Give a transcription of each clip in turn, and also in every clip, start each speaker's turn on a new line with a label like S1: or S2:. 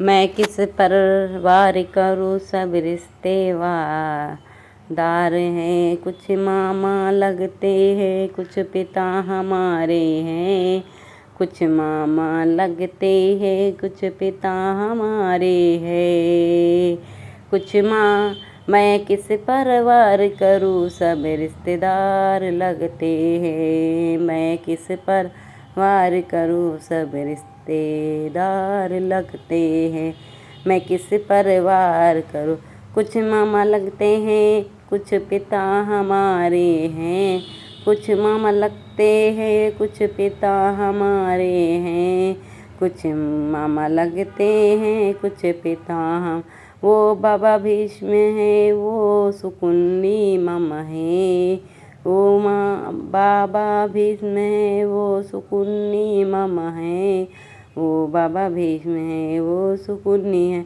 S1: मैं किस पर वार करूँ, सब रिश्ते दार हैं। कुछ मामा लगते हैं, कुछ पिता हमारे हैं। कुछ मामा लगते हैं, कुछ पिता हमारे हैं। कुछ माँ मैं किस पर वार करूँ, सब रिश्तेदार लगते हैं। मैं किस पर वार करूँ, सब रिश्तेदार लगते हैं। मैं किस पर वार करूँ, कुछ मामा लगते हैं, कुछ पिता हमारे हैं। कुछ मामा लगते हैं, कुछ पिता हमारे हैं। कुछ मामा लगते हैं, कुछ पिता हम वो बाबा भीष्म है, वो सुकुन्नी मामा है। वो माँ बाबा भीष्म है, वो सुकुन्नी मामा है। वो बाबा भीष्म है, वो सुकुन्नी है।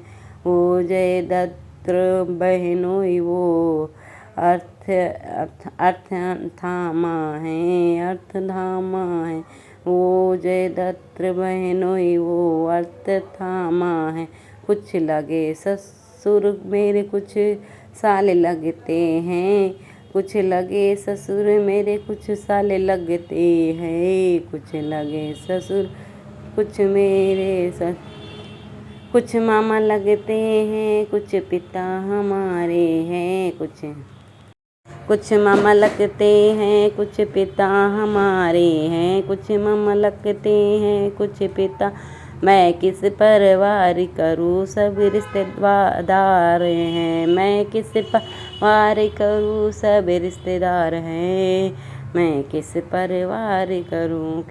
S1: वो जयद्रथ बहनोई, वो अर्थधामा है, अर्थधामा है। वो जयद्रथ बहनोई, वो अर्थधामा है। कुछ लगे ससुर मेरे, कुछ साले लगते हैं। कुछ लगे ससुर मेरे, कुछ साले लगते हैं। कुछ लगे ससुर कुछ मेरे कुछ मामा लगते हैं, कुछ पिता हमारे हैं। कुछ मामा लगते हैं, कुछ पिता हमारे हैं। कुछ मामा लगते हैं, कुछ पिता मैं किस पर वार करूँ, सब रिश्तेदार हैं। मैं किस पर वार करूँ, सब रिश्तेदार हैं। मैं किस पर वार करूँ,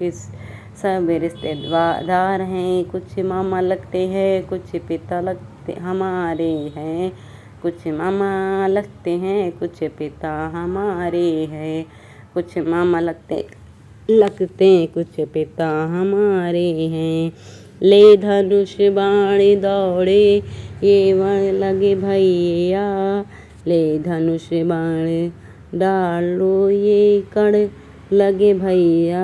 S1: सब रिश्तेदार हैं। कुछ मामा लगते हैं, कुछ पिता लगते हमारे हैं। कुछ मामा लगते हैं, कुछ पिता हमारे हैं। कुछ मामा लगते कुछ पिता हमारे हैं। ले धनुष बाण दौड़े, ये वण लगे भैया। ले धनुष बाण डालो, ये कण लगे भैया।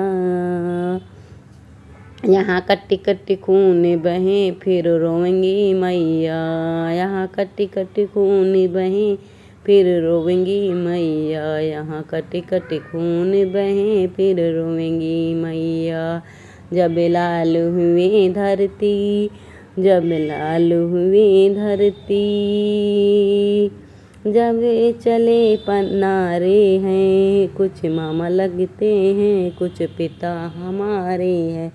S1: यहाँ कट्टी कट्टी खून बहे, फिर रोएंगी मैया। यहाँ कट्टी कट्टी खून बहे, फिर रोएंगी मैया। यहाँ कट्टी कट्टी खून बहे, फिर रोएंगी मैया। जब लाल हुए धरती, जब लाल हुए धरती, जब चले पन्नारे हैं। कुछ मामा लगते हैं, कुछ पिता हमारे हैं।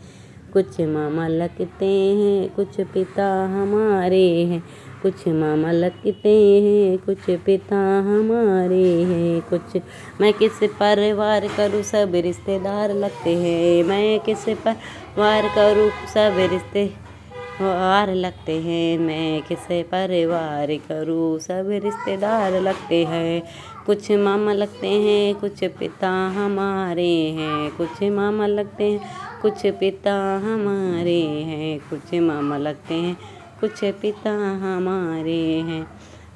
S1: कुछ मामा लगते हैं, कुछ पिता हमारे हैं। कुछ मामा लगते हैं, कुछ पिता हमारे हैं। कुछ मैं किस पर वार करूँ, सब रिश्तेदार लगते हैं। मैं किस पर वार करूँ, सब रिश्तेदार लगते हैं। मैं किस पर वार करूँ, सब रिश्तेदार लगते हैं। कुछ मामा लगते हैं, कुछ पिता हमारे हैं। कुछ मामा लगते हैं, कुछ पिता हमारे हैं। कुछ मामा लगते हैं, कुछ पिता हमारे हैं।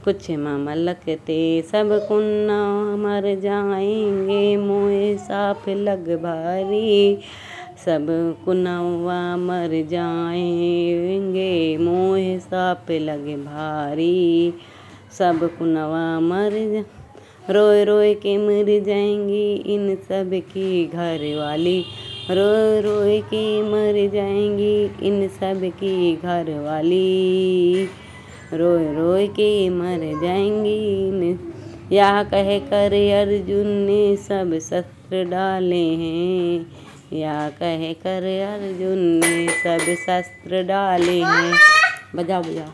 S1: कुछ मामा लगते सब कुन्ना मर जाएंगे, मोए साफ लग भारी। सब कुनवा मर जाएंगे, मोए साप लगे भारी। सब कुनवा रोए रोए के मर जाएंगी, इन सब की घर वाली। रोए रोए के मर जाएंगी, इन सब की घर वाली। रोए रोए के मर जाएंगी। यह कह कर अर्जुन ने सब शस्त्र डाले हैं। या कह कर अर्जुन ने सब शस्त्र डाले हैं। बजाओ बजाओ।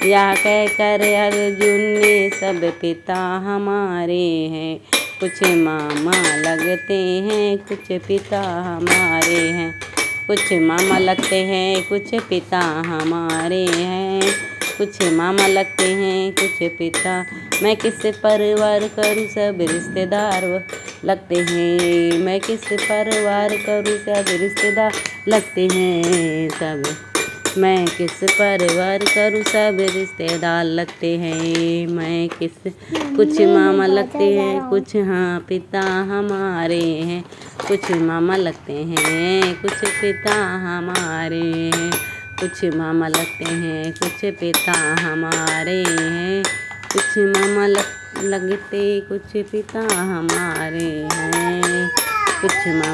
S1: या कह कर अर्जुन ने सब पिता हमारे हैं। कुछ मामा लगते हैं, कुछ पिता हमारे हैं। कुछ मामा लगते हैं, कुछ पिता हमारे हैं। कुछ मामा लगते हैं, कुछ पिता मैं किस पर वार करूँ, सब रिश्तेदार लगते हैं। मैं किस पर वार करूँ, सब रिश्तेदार लगते हैं। सब मैं किस पर वार करूँ, सब रिश्तेदार लगते हैं। मैं कुछ मामा लगते हैं, कुछ हाँ पिता हमारे हैं। कुछ मामा लगते हैं, कुछ पिता हमारे हैं। कुछ मामा लगते हैं कुछ पिता हमारे हैं, कुछ मामा लगते कुछ पिता हमारे हैं, कुछ मामा